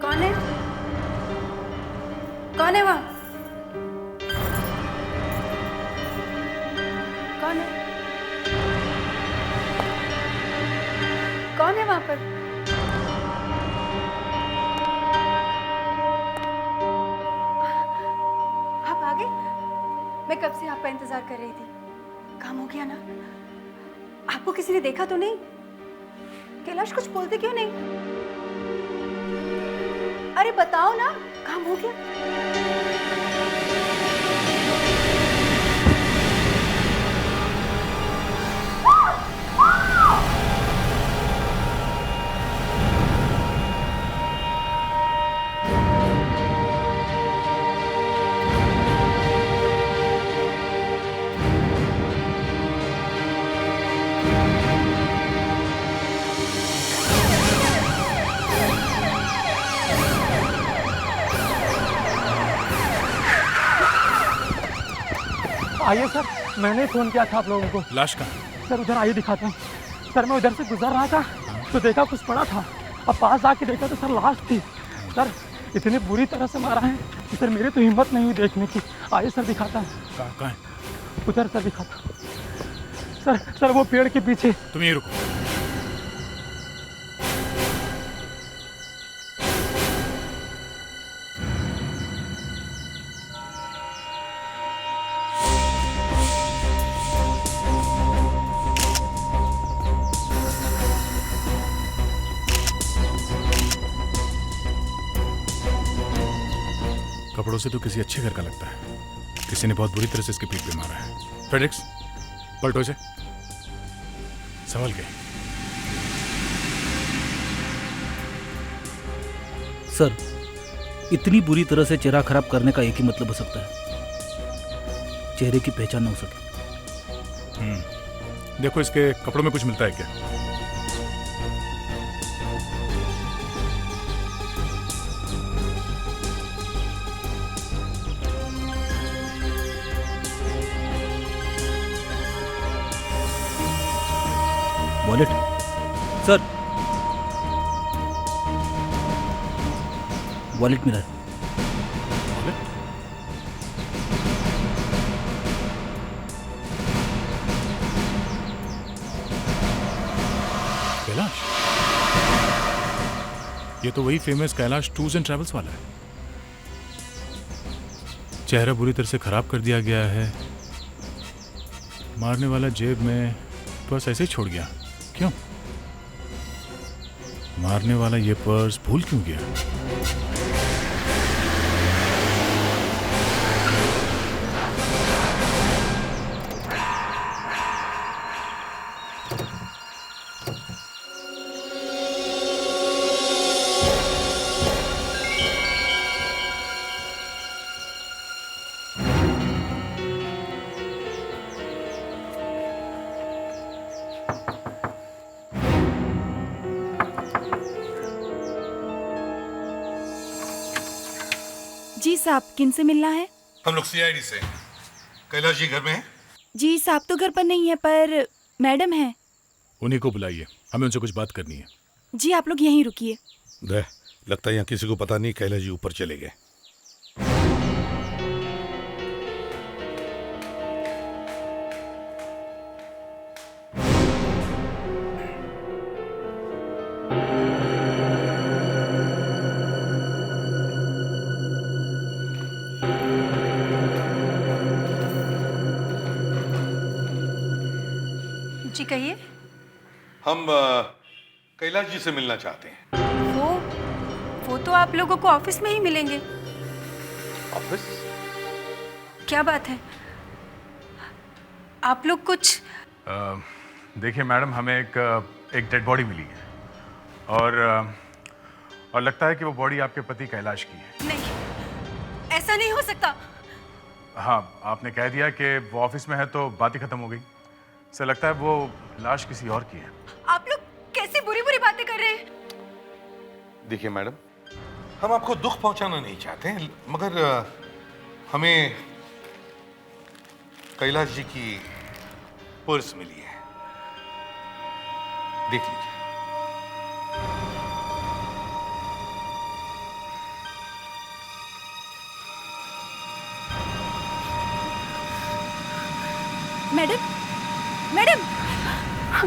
कौन है? कौन है वहाँ? कौन है? कौन है वहाँ पर? आप आ गए? मैं कब से आपका इंतजार कर रही थी। काम हो गया ना? आपको किसी ने देखा तो नहीं? कैलाश कुछ बोलते क्यों नहीं? अरे बताओ ना, काम हो गया? आइए सर, मैंने फोन किया था आप लोगों को। लाश कहाँ? सर उधर आइए दिखाता हूँ। सर मैं उधर से गुजर रहा था तो देखा कुछ पड़ा था। अब पास आके देखा तो सर लाश थी। सर इतनी बुरी तरह से मारा है कि सर मेरे तो हिम्मत नहीं हुई देखने की। आइए सर दिखाता हूँ। कहाँ है? उधर सर दिखाता हूँ। सर वो पेड़ के पीछे। तुम यहीं रुको। कपड़ों से तो किसी अच्छे घर का लगता है। किसी ने बहुत बुरी तरह से इसके पीठ पे मारा है। फ्रेडरिक्स, पलटो इसे। संभल के। सर, इतनी बुरी तरह से चेहरा खराब करने का एक ही मतलब हो सकता है, चेहरे की पहचान न हो सके। देखो इसके कपड़ों में कुछ मिलता है क्या? वॉलेट सर, वॉलेट मिला है। कैलाश, ये तो वही famous Kailash tours and travels वाला है। चेहरा बुरी तरह से खराब कर दिया गया है। मारने वाला जेब में पर्स ऐसे ही छोड़ गया। क्यों? मारने वाला ये पर्स भूल क्यों गया? जी साहब, किन से मिलना है? हम लोग सीआईडी से। कैलाश जी घर में हैं? जी साहब तो घर पर नहीं है, पर मैडम है। उन्हीं को बुलाइए, हमें उनसे कुछ बात करनी है। जी आप लोग यहीं रुकिए। लगता है यहाँ किसी को पता नहीं कैलाश जी ऊपर चले गए। जी कहिए। हम कैलाश जी से मिलना चाहते हैं। वो तो आप लोगों को ऑफिस में ही मिलेंगे। ऑफिस? क्या बात है, आप लोग कुछ देखिए मैडम, हमें एक डेड बॉडी मिली है और लगता है कि वो बॉडी आपके पति कैलाश की है। नहीं, ऐसा नहीं हो सकता। हाँ, आपने कह दिया कि वो ऑफिस में है तो बात ही खत्म हो गई। सर लगता है वो लाश किसी और की है। आप लोग कैसी बुरी बुरी बातें कर रहे हैं? देखिए मैडम, हम आपको दुख पहुंचाना नहीं चाहते हैं, मगर हमें कैलाश जी की पर्स मिली है, देख लीजिए। मैडम, मैडम,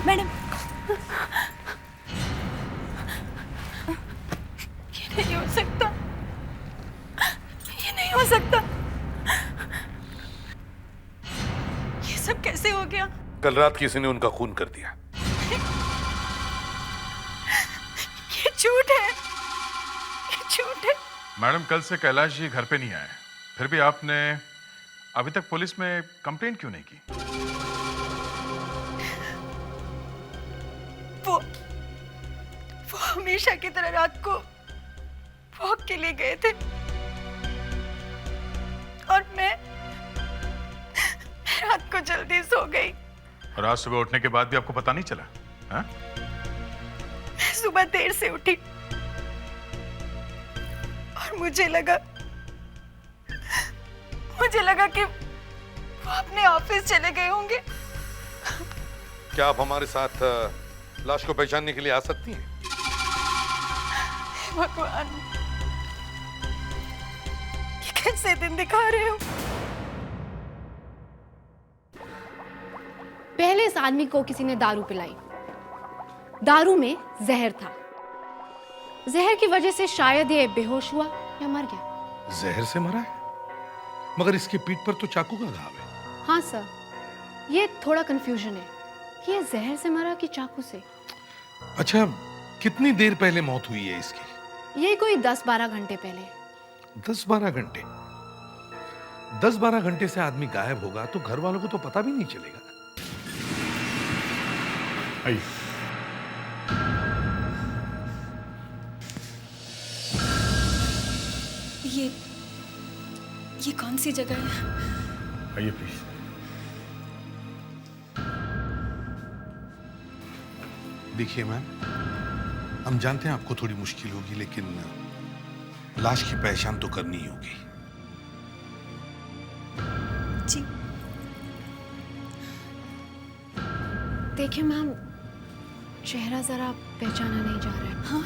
मैडम, ये नहीं हो सकता, ये नहीं हो सकता। ये सब कैसे हो गया? कल रात किसी ने उनका खून कर दिया। ये झूठ है, ये झूठ है। मैडम, कल से कैलाश जी घर पे नहीं आए, फिर भी आपने अभी तक पुलिस में कंप्लेंट क्यों नहीं की? वो हमेशा की तरह रात को वॉक के लिए गए थे और मैं रात को जल्दी सो गई। और आज सुबह उठने के बाद भी आपको पता नहीं चला? हाँ? मैं सुबह देर से उठी और मुझे लगा कि वो अपने ऑफिस चले गए होंगे। क्या आप हमारे साथ लाश को पहचानने के लिए आ सकती हैं? भगवान, ये कैसे दिन दिखा रहे हो? पहले इस आदमी को किसी ने दारू पिलाई। दारू में जहर था। जहर की वजह से शायद ये बेहोश हुआ या मर गया। जहर से मरा है? मगर इसकी पीठ पर तो चाकू का घाव है। हाँ सर, ये थोड़ा कंफ्यूजन है कि ये जहर से मरा कि चाकू से। अच्छा, कितनी देर पहले मौत हुई है इसकी? ये कोई 10-12 घंटे पहले। 10-12 घंटे? 10-12 घंटे से आदमी गायब होगा तो घर वालों को तो पता भी नहीं चलेगा। आइए। ये कौन सी जगह है? आइए प्लीज। देखिए मैम, हम जानते हैं आपको थोड़ी मुश्किल होगी, लेकिन लाश की पहचान तो करनी ही होगी। जी। देखिए मैम, चेहरा जरा पहचाना नहीं जा रहा है। हाँ?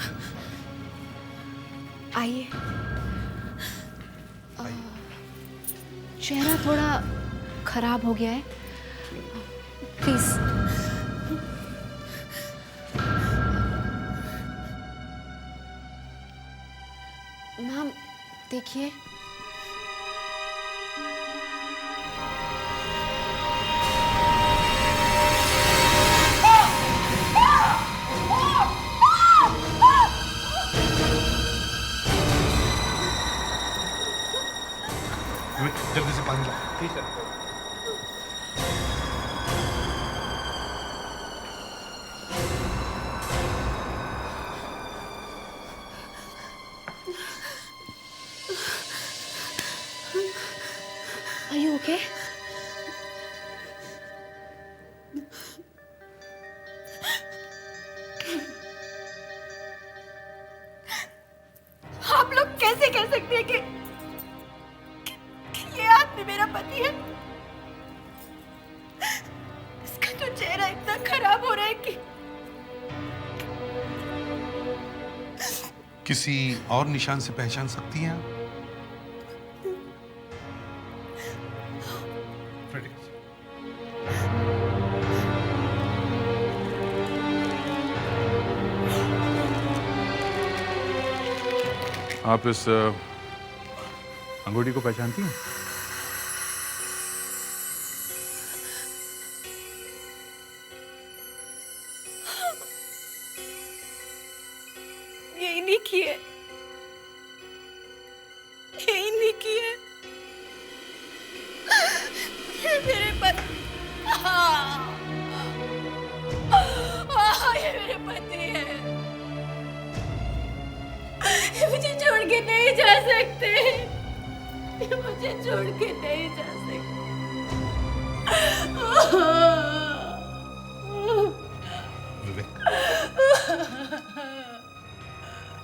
आइए। चेहरा थोड़ा खराब हो गया है, प्लीज। मैम देखिए, जल्दी से पानी लाओ। ठीक है। Are you okay? आप लोग कैसे कह सकते हैं कि ये आदमी मेरा पति है? इसका तो चेहरा इतना खराब हो रहा है कि किसी और निशान से पहचान सकती हैं आप? आप इस अंगूठी को पहचानती हैं? ये इन्हीं की है, ये इन्हीं की है, ये मेरे पति। हाँ। मुझे छोड़ के नहीं जा सकते, मुझे छोड़ के नहीं जा सकते। विवेक,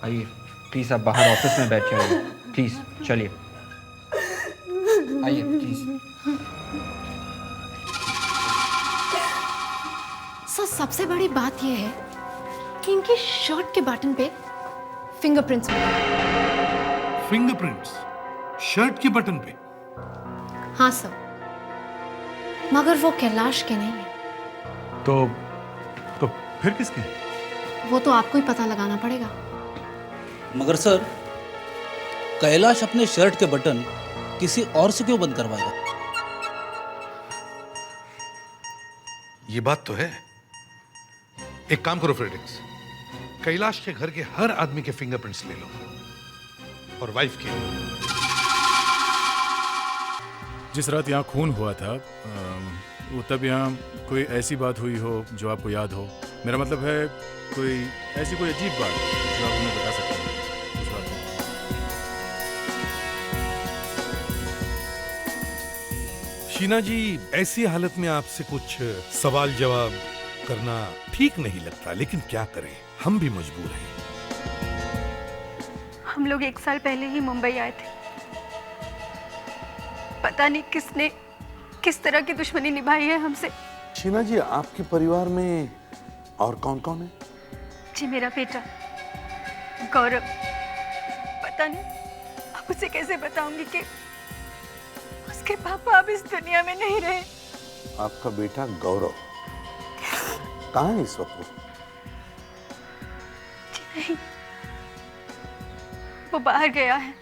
आइए प्लीज, आप बाहर ऑफिस में बैठ जाइए, प्लीज चलिए, आइए प्लीज। सर सबसे बड़ी बात यह है कि इनकी शर्ट के बटन पे फिंगरप्रिंट्स मिले। फिंगरप्रिंट्स शर्ट के बटन पे? हाँ सर, मगर वो कैलाश के नहीं है। तो फिर किसके? वो तो आपको ही पता लगाना पड़ेगा। मगर सर, कैलाश अपने शर्ट के बटन किसी और से क्यों बंद करवाएगा? ये बात तो है। एक काम करो फ्रेडरिक्स, कैलाश के घर के हर आदमी के फिंगरप्रिंट्स ले लो, और वाइफ के। जिस रात यहाँ खून हुआ था वो तब यहाँ कोई ऐसी बात हुई हो जो आपको याद हो? मेरा मतलब है कोई ऐसी कोई अजीब बात जो आप हमें बता सकते हैं उस रात में। शीना जी, ऐसी हालत में आपसे कुछ सवाल जवाब करना ठीक नहीं लगता, लेकिन क्या करें, हम भी मजबूर हैं। हम लोग 1 साल पहले ही मुंबई आए थे। पता नहीं किसने किस तरह की दुश्मनी निभाई है हमसे। शीना जी, आपके परिवार में और कौन कौन है? जी, मेरा बेटा गौरव। पता नहीं अब उसे कैसे बताऊंगी कि उसके पापा अब इस दुनिया में नहीं रहे। आपका बेटा गौरव कहाँ है इस वक्त? जी नहीं, वो बाहर गया है।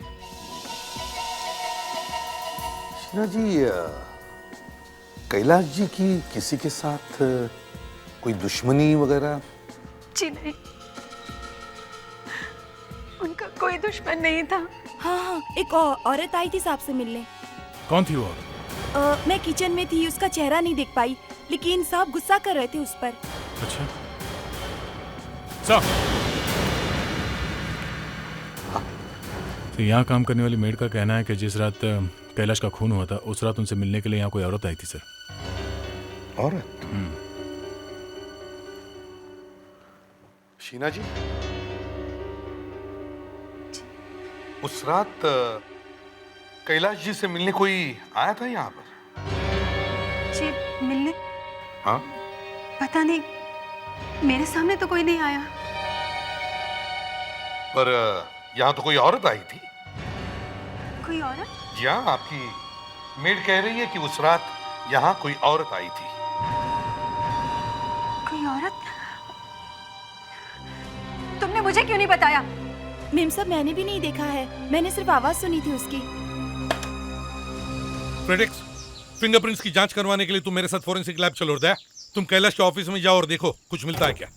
शीना जी, कैलाश जी की किसी के साथ कोई दुश्मनी वगैरह? जी नहीं, उनका कोई दुश्मन नहीं था। हाँ, एक औरत आई थी साहब से मिलने। कौन थी वो? मैं किचन में थी, उसका चेहरा नहीं देख पाई, लेकिन साहब गुस्सा कर रहे थे उस पर। अच्छा साहब, तो यहाँ काम करने वाली मेड का कहना है कि जिस रात कैलाश का खून हुआ था उस रात उनसे मिलने के लिए यहाँ कोई औरत आई थी सर। औरत? शीना जी, उस रात कैलाश जी से मिलने कोई आया था यहाँ पर? जी, मिलने? हाँ? पता नहीं, मेरे सामने तो कोई नहीं आया। पर यहाँ तो कोई औरत आई थी। कोई औरत? जी हाँ, आपकी मेड कह रही है कि उस रात यहाँ कोई औरत आई थी। कोई औरत? तुमने मुझे क्यों नहीं बताया? मेम साहब, मैंने भी नहीं देखा है, मैंने सिर्फ आवाज सुनी थी उसकी। फ्रेडरिक्स, फिंगरप्रिंट्स की जांच करवाने के लिए तुम मेरे साथ फोरेंसिक लैब चलो। दया, तुम कैलाश के ऑफिस में जाओ और देखो कुछ मिलता है क्या।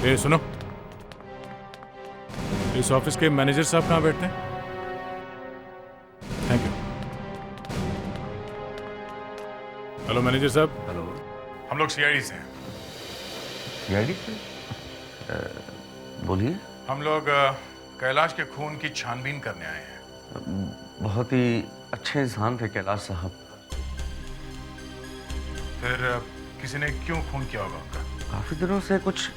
ए सुनो, इस ऑफिस के मैनेजर साहब कहाँ बैठते हैं? Thank you. हेलो मैनेजर साहब। हेलो। हम लोग सीआईडी से हैं। सीआईडी से? बोलिए। हम लोग कैलाश के खून की छानबीन करने आए हैं। बहुत ही अच्छे इंसान थे कैलाश साहब। फिर किसी ने क्यों खून किया होगा उनका? काफी दिनों से कुछ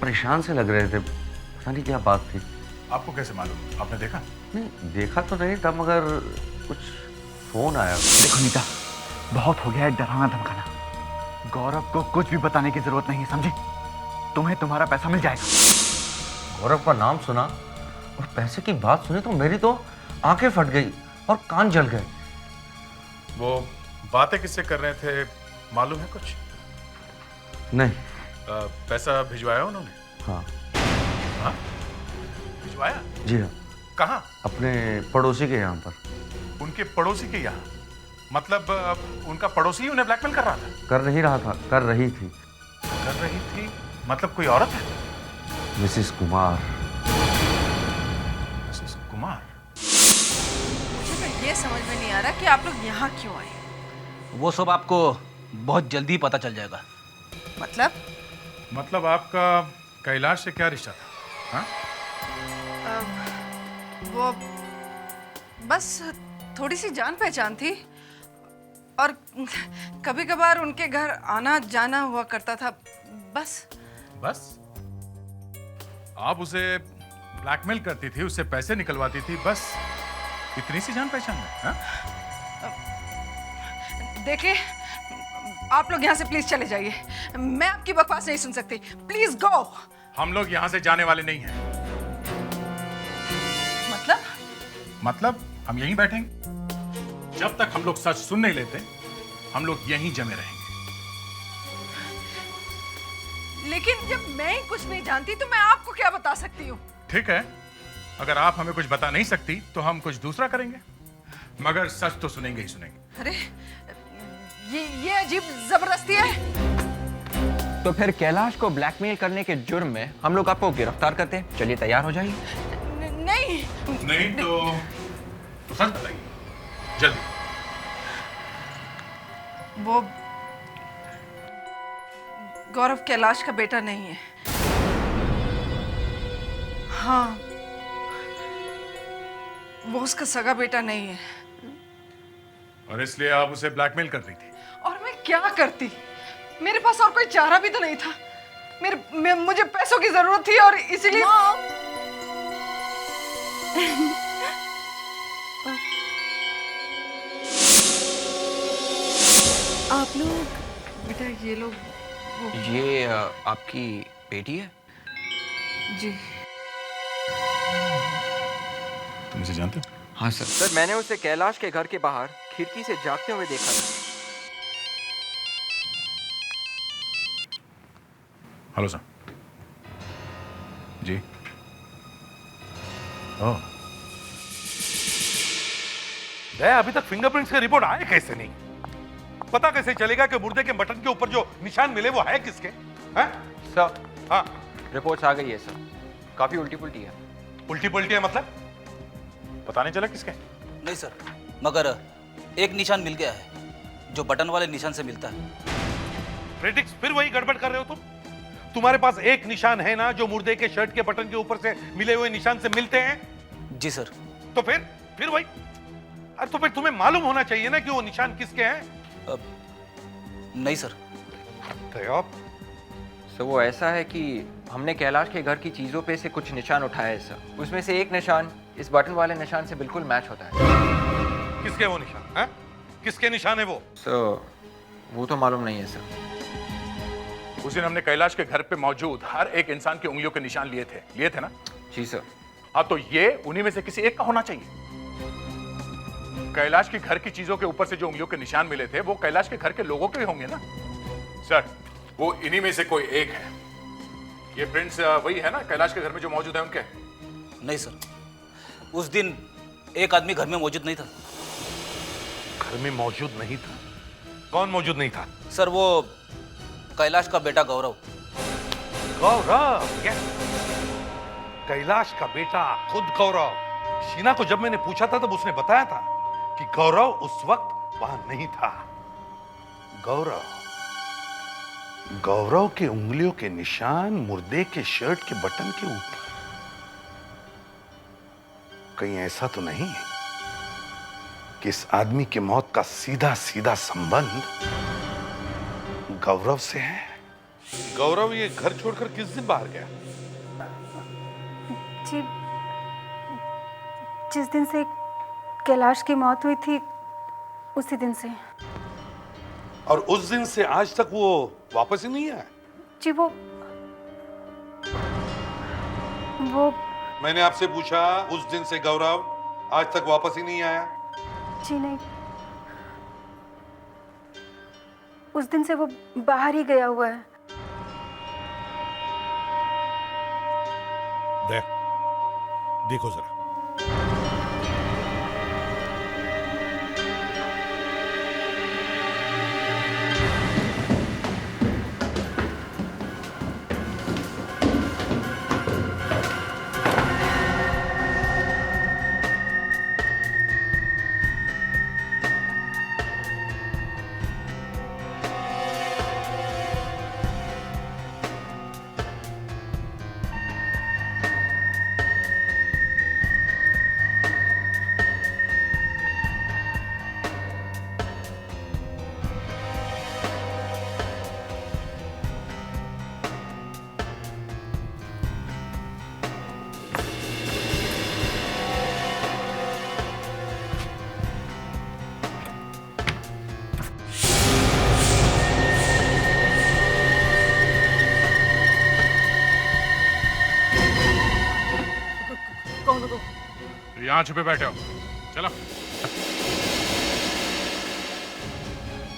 परेशान से लग रहे थे, पता नहीं क्या बात थी। आपको कैसे मालूम? आपने देखा? नहीं, देखा तो नहीं था, मगर कुछ फोन आया। देखो नीता, बहुत हो गया है डराना धमकाना। गौरव को कुछ भी बताने की जरूरत नहीं है, समझे? तुम्हें तुम्हारा पैसा मिल जाएगा। गौरव का नाम सुना और पैसे की बात सुनी तो मेरी तो आंखें फट गई और कान जल गए। वो बातें किससे कर रहे थे, मालूम है कुछ? नहीं। पैसा भिजवाया उन्होंने? हाँ। हाँ? भिजवाया? जी हाँ। कहाँ? अपने पड़ोसी के यहाँ पर। उनके पड़ोसी के यहाँ? मतलब उनका पड़ोसी उन्हें ब्लैकमेल कर रहा था? कर नहीं रहा था, कर रही थी। कर रही थी? मतलब कोई औरत है? मिसिस कुमार। मिसेस कुमार? मुझे तो ये समझ में नहीं आ रहा कि आप लोग यहाँ क्यों आए। वो सब आपको बहुत जल्दी पता चल जाएगा। मतलब आपका कैलाश से क्या रिश्ता था? हाँ? वो बस थोड़ी सी जान पहचान थी और कभी कभार उनके घर आना जाना हुआ करता था, बस। बस? आप उसे ब्लैकमेल करती थी, उससे पैसे निकलवाती थी, बस इतनी सी जान पहचान है? हाँ? देखिए, आप लोग यहाँ से प्लीज चले जाइए। मैं आपकी बकवास नहीं सुन सकती। Please go. हम लोग यहाँ से जाने वाले नहीं हैं। मतलब हम यहीं बैठेंगे जब तक हम लोग सच सुन नहीं लेते। हम लोग यहीं जमे रहेंगे। लेकिन जब मैं ही कुछ नहीं जानती तो मैं आपको क्या बता सकती हूँ? ठीक है, अगर आप हमें कुछ बता नहीं सकती तो हम कुछ दूसरा करेंगे, मगर सच तो सुनेंगे ही सुनेंगे। अरे ये अजीब जबरदस्ती है। तो फिर कैलाश को ब्लैकमेल करने के जुर्म में हम लोग आपको गिरफ्तार करते हैं। चलिए तैयार हो जाइए। नहीं तो सच बताइए जल्दी। वो गौरव कैलाश का बेटा नहीं है। हाँ, वो उसका सगा बेटा नहीं है। और इसलिए आप उसे ब्लैकमेल कर रही थी? और मैं क्या करती? मेरे पास और कोई चारा भी तो नहीं था। मुझे पैसों की जरूरत थी और इसीलिए। आप लोग बेटा, ये लोग ये आपकी बेटी है? जी। तुम इसे जानते हो? हाँ सर। सर, मैंने उसे कैलाश के घर के बाहर खिड़की से जागते हुए देखा था। Hello sir. जी। ओह, अभी तक फिंगरप्रिंट्स की रिपोर्ट आए कैसे नहीं? पता कैसे चलेगा कि मुर्दे के मटन के ऊपर जो निशान मिले वो है किसके? हैं? सर, हाँ, रिपोर्ट्स आ गई है सर। काफी उल्टी पुल्टी है। उल्टी पुल्टी है मतलब? पता नहीं चला किसके? नहीं सर, मगर एक निशान मिल गया है जो बटन वाले निशान से मिलता है। फ्रेडिक्स, फिर वही गड़बड़ कर रहे हो तुम? तुम्हारे पास एक निशान है ना जो मुर्दे के शर्ट के बटन के ऊपर से मिले हुए निशान से मिलते हैं? जी सर। तो फिर वही। अरे तो फिर तुम्हें मालूम होना चाहिए ना कि वो निशान किसके हैं? नहीं सर। सर, वो ऐसा है कि हमने कैलाश के घर की चीजों पे से कुछ निशान उठाए हैं सर। उसमें से एक निशान इस बटन वाले निशान से बिल्कुल मैच होता है। किसके वो निशान है? किसके निशान है वो? सर, वो तो मालूम नहीं है सर। उस दिन हमने कैलाश के घर पे मौजूद हर एक इंसान की उंगलियों के निशान लिए थे ना? जी सर। हाँ, तो ये उन्हीं में से किसी एक का होना चाहिए। कैलाश के घर की चीजों के ऊपर से जो उंगलियों के निशान मिले थे वो कैलाश के घर के लोगों के होंगे ना? सर, वो इन्हीं में से कोई एक है। ये प्रिंट्स वही है ना कैलाश के घर में जो मौजूद है उनके? नहीं सर, उस दिन एक आदमी घर में मौजूद नहीं था। घर में मौजूद नहीं था? कौन मौजूद नहीं था? सर, वो कैलाश का बेटा गौरव। गौरव? कैलाश का बेटा खुद गौरव। शीना को जब मैंने पूछा था तब उसने बताया था कि गौरव उस वक्त वहां नहीं था। गौरव के उंगलियों के निशान मुर्दे के शर्ट के बटन के ऊपर। कहीं ऐसा तो नहीं कि इस आदमी की मौत का सीधा सीधा संबंध गौरव से है? गौरव ये घर छोड़कर किस दिन बाहर गया? जी, जिस दिन से कैलाश की मौत हुई थी उसी दिन से। और उस दिन से आज तक वो वापस ही नहीं आया? जी, वो मैंने आपसे पूछा, उस दिन से गौरव आज तक वापस ही नहीं आया? जी नहीं, उस दिन से वो बाहर ही गया हुआ है। देखो जरा। यहाँ छुपे बैठे हो, चलो।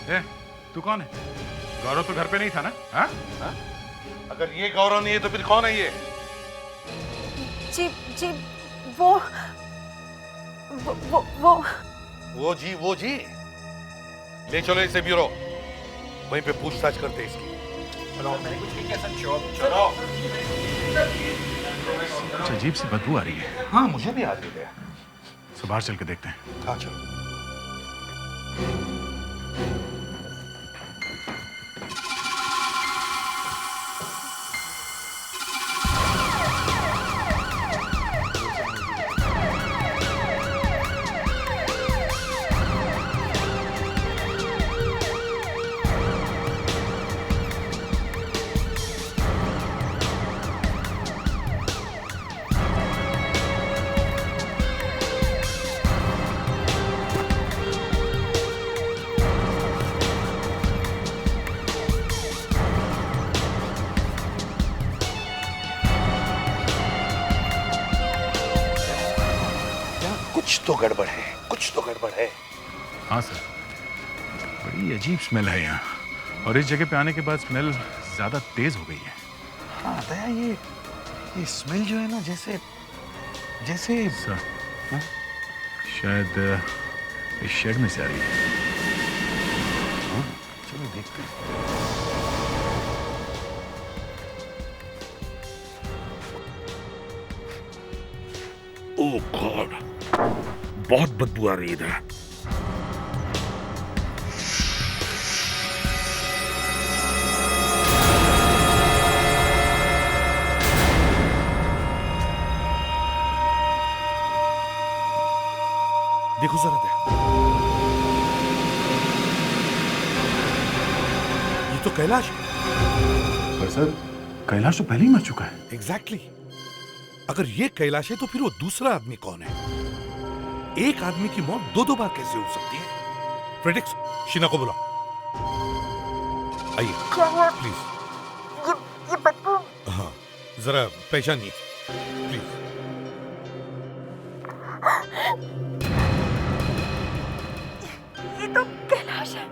ए, तू कौन है? गौरव तो घर पे नहीं था ना? हाँ? हाँ? अगर ये गौरव नहीं है तो फिर कौन है ये? जी जी वो जी ले चलो इसे ब्यूरो, वहीं पे पूछताछ करते हैं इसकी। मैंने कुछ नहीं किया सर। चलो। कुछ अजीब सी बदबू आ रही है। हाँ मुझे भी आ रही है। तो बाहर चल के देखते हैं। हाँ चलो। कुछ तो गड़बड़ है। हाँ सर, बड़ी अजीब स्मेल है यहाँ, और इस जगह पे आने के बाद स्मेल ज्यादा तेज हो गई है। हाँ दया, ये स्मेल जो है ना, जैसे सर, हाँ? शायद इस शेड में से आ रही है। हाँ, चलो देखते हैं। ओह गॉड, बहुत बदबू आ रही है इधर। देखो जरा दया, ये तो कैलाश है। पर सर, कैलाश तो पहले ही मर चुका है। एग्जैक्टली। अगर ये कैलाश है तो फिर वो दूसरा आदमी कौन है? एक आदमी की मौत दो बार कैसे हो सकती है? फ्रेडिक्स, शीना को बुलाओ। आइए प्लीज। ये बदबू। हाँ जरा पहचानिए प्लीज। ये तो कैलाश है।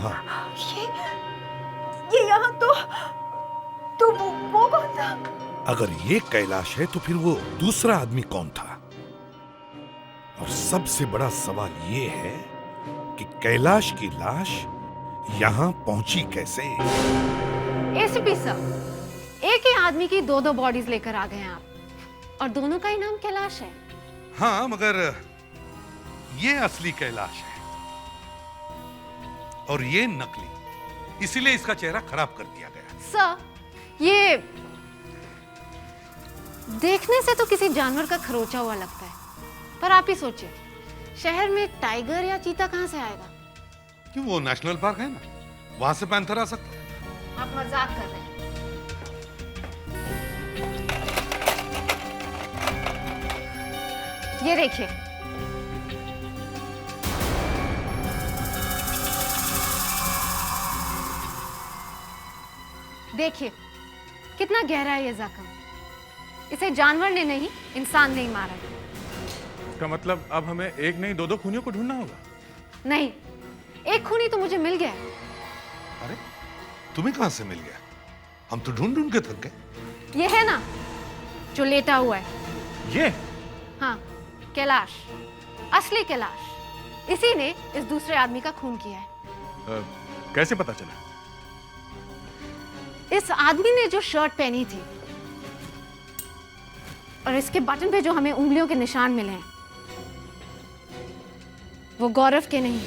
हाँ ये यहाँ तो वो कौन था? अगर ये कैलाश है तो फिर वो दूसरा आदमी कौन था? और सबसे बड़ा सवाल ये है कि कैलाश की लाश यहाँ पहुंची कैसे? एसीपी सर, एक ही आदमी की दो बॉडीज लेकर आ गए हैं आप, और दोनों का ही नाम कैलाश है। हाँ मगर ये असली कैलाश है और ये नकली, इसीलिए इसका चेहरा खराब कर दिया गया। सर, ये देखने से तो किसी जानवर का खरोचा हुआ लगता है, पर आप ही सोचिए, शहर में टाइगर या चीता कहां से आएगा? क्यों, वो नेशनल पार्क है ना, वहां से पैंथर आ सकता है। आप मजाक कर रहे हैं। ये देखिए, देखिए कितना गहरा है ये जख्म। इसे जानवर ने नहीं, इंसान ने ही मारा है। इसका मतलब अब हमें एक नहीं दो खूनियों को ढूंढना होगा। नहीं, एक खूनी तो मुझे मिल गया। अरे तुम्हें कहां से मिल गया? हम तो ढूंढ ढूंढ के थक गए। ये है ना जो लेटा हुआ है, ये? हाँ, कैलाश, असली कैलाश। इसी ने इस दूसरे आदमी का खून किया है। कैसे पता चला? इस आदमी ने जो शर्ट पहनी थी और इसके बटन पे जो हमें उंगलियों के निशान मिले हैं, वो गौरव के नहीं,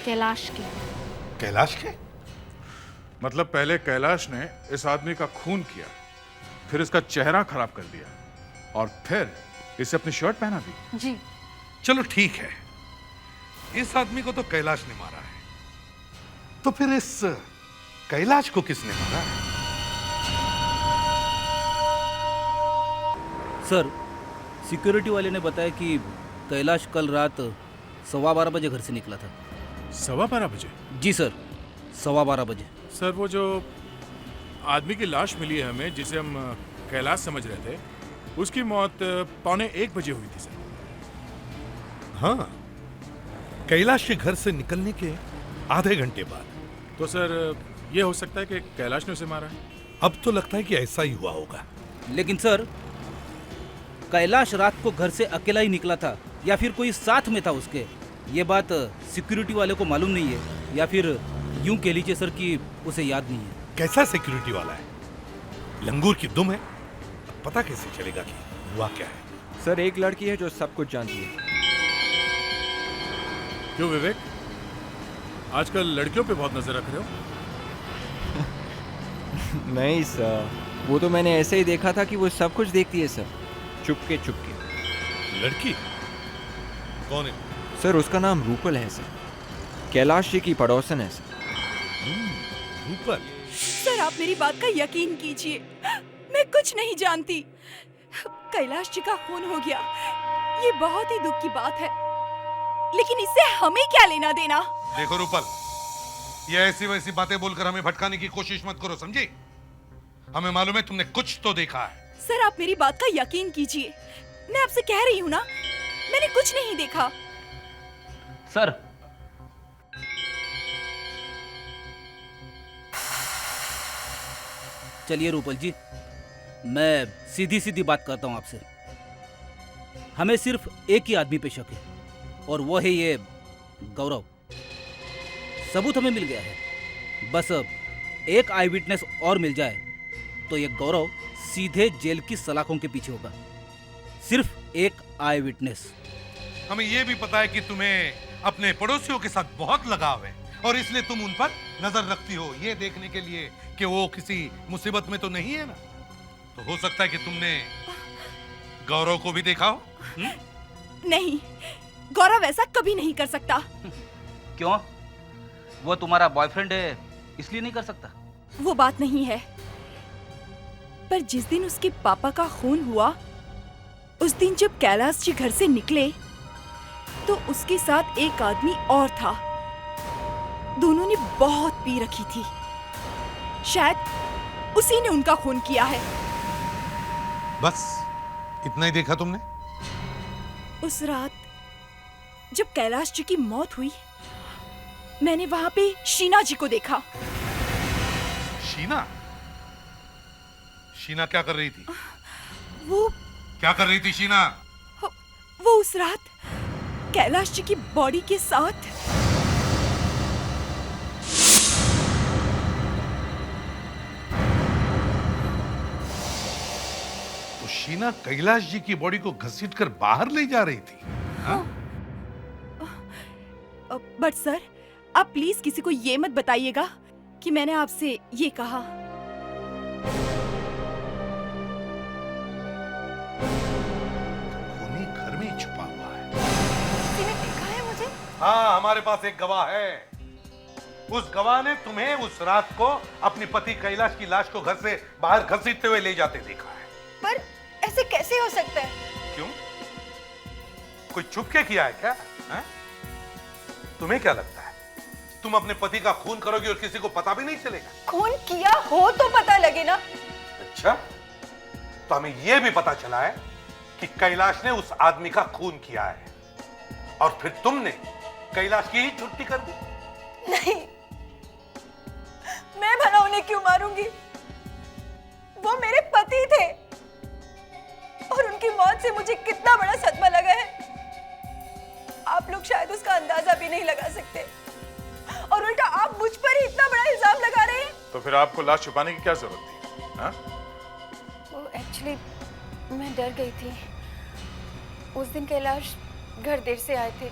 कैलाश के। कैलाश के? मतलब पहले कैलाश ने इस आदमी का खून किया, फिर इसका चेहरा खराब कर दिया, और फिर इसे अपनी शर्ट पहना दी। जी। चलो ठीक है, इस आदमी को तो कैलाश ने मारा है, तो फिर इस कैलाश को किसने मारा है? सर, सिक्योरिटी वाले ने बताया कि कैलाश कल रात 12:15 बजे घर से निकला था। 12:15 बजे? जी सर, 12:15 बजे। सर, वो जो आदमी की लाश मिली है हमें, जिसे हम कैलाश समझ रहे थे, उसकी मौत 12:45 बजे हुई थी सर। हाँ, कैलाश के घर से निकलने के आधे घंटे बाद। तो सर ये हो सकता है कि कैलाश ने उसे मारा है। अब तो लगता है कि ऐसा ही हुआ होगा। लेकिन सर, कैलाश रात को घर से अकेला ही निकला था या फिर कोई साथ में था उसके, ये बात सिक्योरिटी वाले को मालूम नहीं है, या फिर यूं कह लीजिए सर कि उसे याद नहीं है। कैसा सिक्योरिटी वाला है? लंगूर की दुम है, पता कैसे चलेगा कि हुआ क्या है? सर एक लड़की है जो सब कुछ जानती है। क्यों विवेक, आजकल लड़कियों पे बहुत नजर रख रहे हो? नहीं सर, वो तो मैंने ऐसे ही देखा था कि वो सब कुछ देखती है सर, चुपके चुपके। लड़की कौन है? सर उसका नाम रूपल है सर, कैलाश जी की पड़ोसन है सर। रूपल? सर आप मेरी बात का यकीन कीजिए, मैं कुछ नहीं जानती। कैलाश जी का खून हो गया, ये बहुत ही दुख की बात है, लेकिन इससे हमें क्या लेना देना? देखो रूपल, ये ऐसी वैसी बातें बोलकर हमें भटकाने की कोशिश मत करो, समझी? हमें मालूम है तुमने कुछ तो देखा है। सर आप मेरी बात का यकीन कीजिए, मैं आपसे कह रही हूँ ना, मैंने कुछ नहीं देखा। सर, चलिए रूपल जी, मैं सीधी सीधी बात करता हूं आपसे। हमें सिर्फ एक ही आदमी पे शक है, और वो है ये गौरव। सबूत हमें मिल गया है, बस एक आई विटनेस और मिल जाए तो ये गौरव सीधे जेल की सलाखों के पीछे होगा। सिर्फ एक आई विटनेस। हमें ये भी पता है कि तुम्हें अपने पड़ोसियों के साथ बहुत लगाव है, और इसलिए तुम उन पर नजर रखती हो, ये देखने के लिए कि वो किसी मुसीबत में तो नहीं है ना। तो हो सकता है कि तुमने गौरव को भी देखा हो। नहीं, गौरव ऐसा कभी नहीं कर सकता। क्यों? वो तुम्हारा बॉयफ्रेंड है इसलिए नहीं कर सकता? वो बात नहीं है, पर जिस दिन उसके पापा का खून हुआ, उस दिन जब कैलाश जी घर से निकले तो उसके साथ एक आदमी और था। दोनों ने बहुत पी रखी थी, शायद उसी ने उनका खून किया है। बस इतना ही देखा तुमने? उस रात जब कैलाश जी की मौत हुई, मैंने वहां पे शीना जी को देखा। शीना? शीना क्या कर रही थी? वो क्या कर रही थी शीना? वो उस रात कैलाश जी की बॉडी के साथ तो शीना कैलाश जी की बॉडी को घसीटकर बाहर ले जा रही थी? हाँ? बट सर, आप प्लीज किसी को ये मत बताइएगा कि मैंने आपसे ये कहा। खूनी घर में ही छुपा हुआ है। किसी ने देखा है मुझे? हाँ, हमारे पास एक गवाह है। उस गवाह ने तुम्हें उस रात को अपने पति कैलाश की लाश को घर से बाहर घसीटते हुए ले जाते देखा है। पर ऐसे कैसे हो सकता है? क्यों? कोई छुप के किया है क्या? है? तुम्हें क्या लगता है तुम अपने पति का खून करोगे और किसी को पता भी नहीं चलेगा? खून किया हो तो पता लगे ना। अच्छा, तो हमें यह भी पता चला है कि कैलाश ने उस आदमी का खून किया है, और फिर तुमने कैलाश की ही छुट्टी कर दी। नहीं, मैं भला उन्हें क्यों मारूंगी? वो मेरे पति थे, और उनकी मौत से मुझे कितना बड़ा सदमा लगा है, आप लोग शायद उसका अंदाजा भी नहीं लगा सकते। और उल्टा आप मुझ पर ही इतना बड़ा इल्जाम लगा रहे हैं। तो फिर आपको लाश छुपाने की क्या जरूरत थी? हाँ? वो एक्चुअली मैं डर गई थी। उस दिन कैलाश घर देर से आए थे।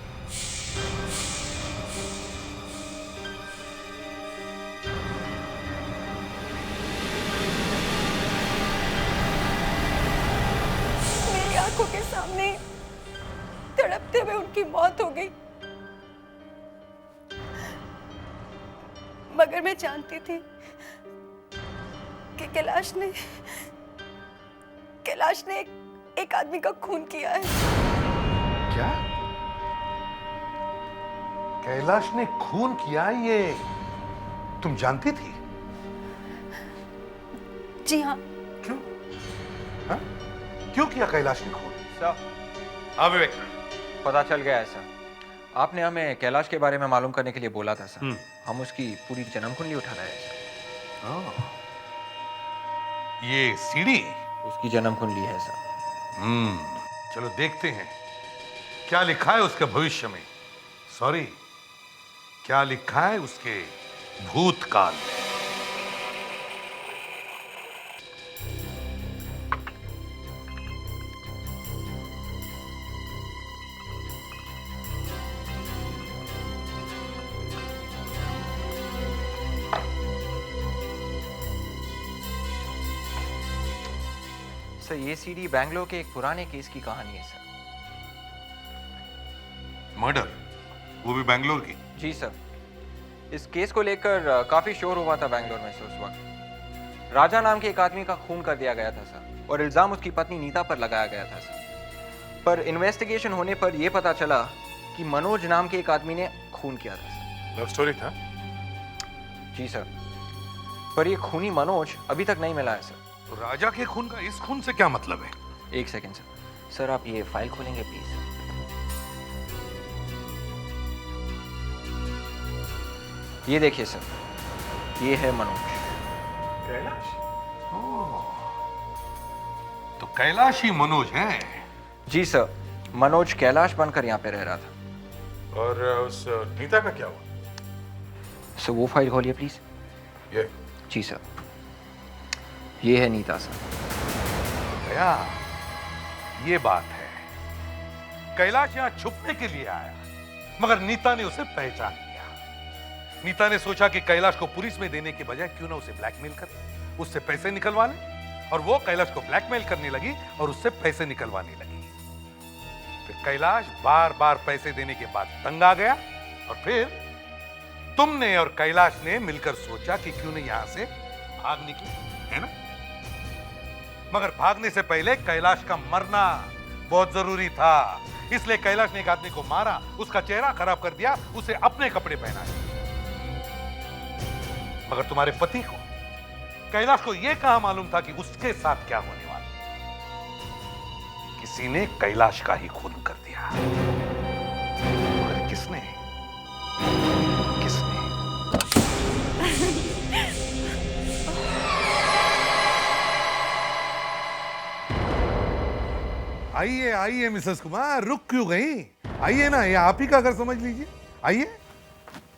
मेरी आंखों के सामने तड़पते हुए उनकी मौत हो गई, मगर मैं जानती थी कि कैलाश ने एक आदमी का खून किया है। क्या? कैलाश ने खून किया, ये तुम जानती थी? जी हाँ। क्यों? हाँ? क्यों किया कैलाश ने खून? सर, हाँ विवेक। पता चल गया है सर। आपने हमें कैलाश के बारे में मालूम करने के लिए बोला था सर। हम उसकी पूरी जन्म कुंडली उठा रहे हैं सर। ये सीडी उसकी जन्म कुंडली है सर। चलो देखते हैं क्या लिखा है उसके भविष्य में। सॉरी, क्या लिखा है उसके भूतकाल में। सर, ये सीडी बैंगलोर के एक पुराने केस की कहानी है सर। मर्डर, वो भी बैंगलोर की? जी सर। इस केस को लेकर काफी शोर हुआ था बैंगलोर में सर उस वक्त। राजा नाम के एक आदमी का खून कर दिया गया था सर, और इल्जाम उसकी पत्नी नीता पर लगाया गया था सर। पर इन्वेस्टिगेशन होने पर यह पता चला कि मनोज नाम के एक आदमी ने खून किया था सर। लव स्टोरी था? जी सर, पर ये खूनी मनोज अभी तक नहीं मिला है सर। तो राजा के खून का इस खून से क्या मतलब है? एक सेकेंड सर। सर, आप ये फाइल खोलेंगे प्लीज? ये देखिए सर, ये है मनोज। कैलाश? तो कैलाश ही मनोज है? जी सर, मनोज कैलाश बनकर यहाँ पे रह रहा था। और उस नीता का क्या हुआ? सर, वो फाइल खोलिए प्लीज। ये? जी सर, ये है नीता सर। भैया, ये बात है। कैलाश यहाँ छुपने के लिए आया, मगर नीता ने उसे पहचान लिया। नीता ने सोचा कि कैलाश को पुलिस में देने के बजाय क्यों ना उसे ब्लैकमेल करे, उससे पैसे निकलवा ले। और वो कैलाश को ब्लैकमेल करने लगी और उससे पैसे निकलवाने लगी। फिर कैलाश बार बार पैसे देने के बाद तंग आ गया, और फिर तुमने और कैलाश ने मिलकर सोचा कि क्यों नहीं यहां से भाग निकले, है ना? मगर भागने से पहले कैलाश का मरना बहुत जरूरी था। इसलिए कैलाश ने एक आदमी को मारा, उसका चेहरा खराब कर दिया, उसे अपने कपड़े पहनाए। मगर तुम्हारे पति को, कैलाश को यह कहां मालूम था कि उसके साथ क्या होने वाला? किसी ने कैलाश का ही खून कर दिया। मगर किसने? किसने? आइए आइए मिसेस कुमार, रुक क्यों गई? आइए ना, ये आप ही का घर समझ लीजिए। आइए।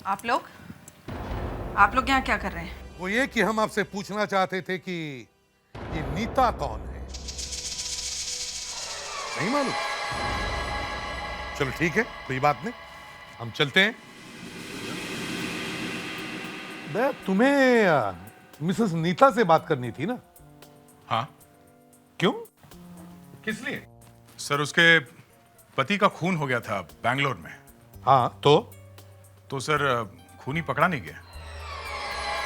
आप लोग यहाँ क्या कर रहे हैं? वो ये कि हम आपसे पूछना चाहते थे कि ये नीता कौन है? नहीं मालूम? चलो ठीक है, कोई बात नहीं, हम चलते हैं। तुम्हें मिसेस नीता से बात करनी थी ना? हाँ। क्यों? किस लिए? सर, उसके पति का खून हो गया था बैंगलोर में। हाँ, तो सर खूनी पकड़ा नहीं गया।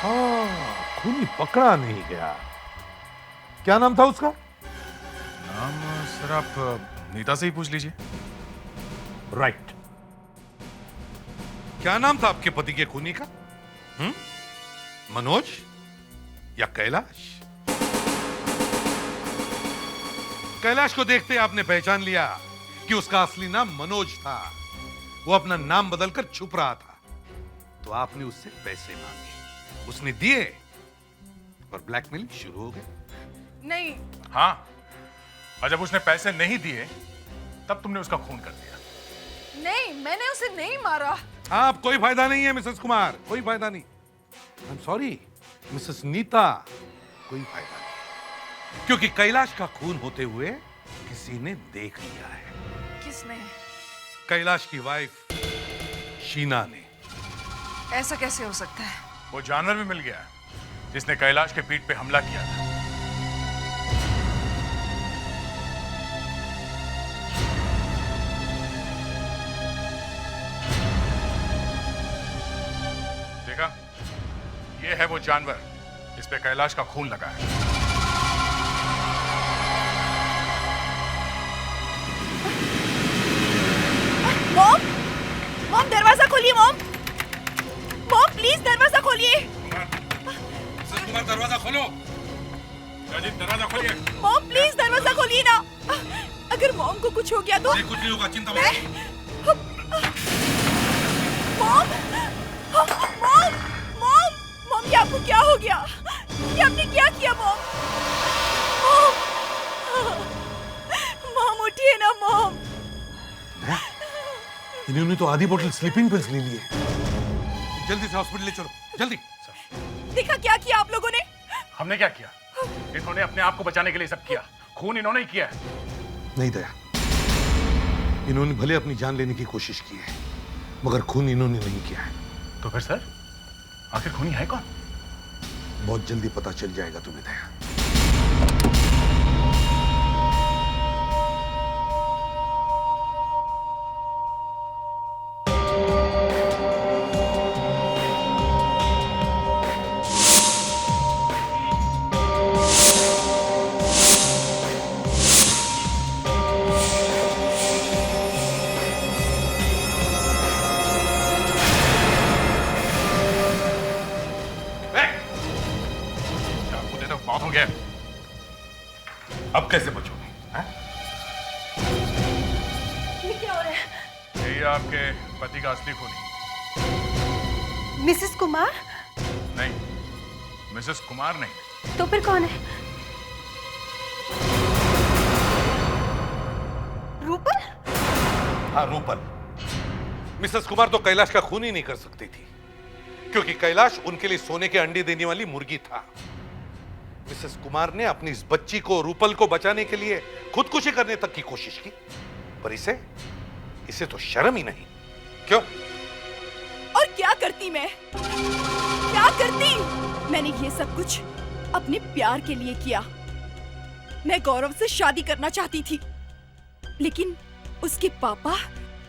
हाँ, खूनी पकड़ा नहीं गया। क्या नाम था उसका? नाम सर आप नीता से ही पूछ लीजिए। राइट। क्या नाम था आपके पति के खूनी का? मनोज या कैलाश? कैलाश को देखते आपने पहचान लिया कि उसका असली नाम मनोज था। वो अपना नाम बदलकर छुप रहा था, तो आपने उससे पैसे मांगे, उसने दिए और ब्लैकमेलिंग शुरू हो गई। नहीं। हाँ, और जब उसने पैसे नहीं दिए तब तुमने उसका खून कर दिया। नहीं, मैंने उसे नहीं मारा। आप कोई फायदा नहीं है मिसेस कुमार, कोई फायदा नहीं। I am sorry Mrs Neeta, कोई फायदा नहीं, क्योंकि कैलाश का खून होते हुए किसी ने देख लिया है। किसने? कैलाश की वाइफ शीना ने। ऐसा कैसे हो सकता है? वो जानवर भी मिल गया जिसने कैलाश के पीठ पे हमला किया था। देखा, ये है वो जानवर जिस पे कैलाश का खून लगा है। मॉम, मॉम दरवाजा खोलिए मॉम। मॉम प्लीज दरवाजा खोलिए। कुमार, दरवाजा खोलो। दरवाजा खोलिए। मॉम प्लीज दरवाजा खोलिए ना। अगर मॉम को कुछ हो गया तो कुछ नहीं होगा, चिंता मत मॉम मॉम मॉम मॉम ये आपको क्या हो गया? ये आपने क्या किया मॉम? मॉम उठिए ना मॉम। इन्होंने तो आधी बोतल स्लीपिंग पिल्स ले ली है। जल्दी से हॉस्पिटल ले चलो, जल्दी। देखा क्या किया आप लोगों ने? हमने क्या किया? इन्होंने अपने आप को बचाने के लिए सब किया। खून इन्होंने ही किया है। नहीं दया, इन्होंने भले अपनी जान लेने की कोशिश की है, मगर खून इन्होंने नहीं किया है। तो फिर सर, आखिर खूनी है कौन? बहुत जल्दी पता चल जाएगा तुम्हें दया। बहुत हो गया। अब कैसे बचोगे? ये क्या हो रहा है? यही आपके पति का असली खूनी। मिसेस कुमार? नहीं, मिसेस कुमार नहीं। तो फिर कौन है? रूपल? हाँ, रूपल। मिसेस कुमार तो कैलाश का खून ही नहीं कर सकती थी, क्योंकि कैलाश उनके लिए सोने के अंडे देने वाली मुर्गी था। मिसेस कुमार ने अपनी इस बच्ची को, रूपल को बचाने के लिए खुदकुशी करने तक की कोशिश की, पर इसे तो शर्म ही नहीं। क्यों? और क्या करती मैं? क्या करती? मैंने ये सब कुछ अपने प्यार के लिए किया। मैं गौरव से शादी करना चाहती थी, लेकिन उसके पापा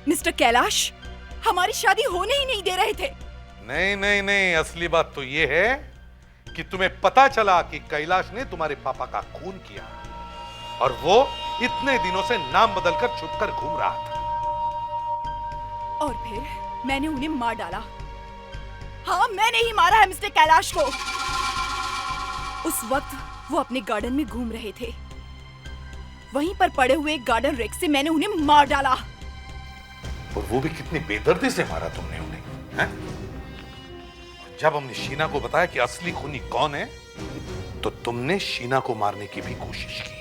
मिस्टर कैलाश हमारी शादी होने ही नहीं दे रहे थे। नहीं नहीं नहीं, असली बात तो ये है कि तुम्हें पता चला कि कैलाश ने तुम्हारे पापा का खून किया, और वो इतने दिनों से नाम बदलकर छुपकर घूम रहा था। और फिर मैंने उन्हें मार डाला। हाँ, मैंने ही मारा है मिस्टर कैलाश को। उस वक्त वो अपने गार्डन में घूम रहे थे। वहीं पर पड़े हुए गार्डन रेक से मैंने उन्हें मार डाला। और वो भी कितनी बेदर्दी से मारा तुमने उन्हें, हैं? जब हमने शीना को बताया कि असली खूनी कौन है, तो तुमने शीना को मारने की भी कोशिश की।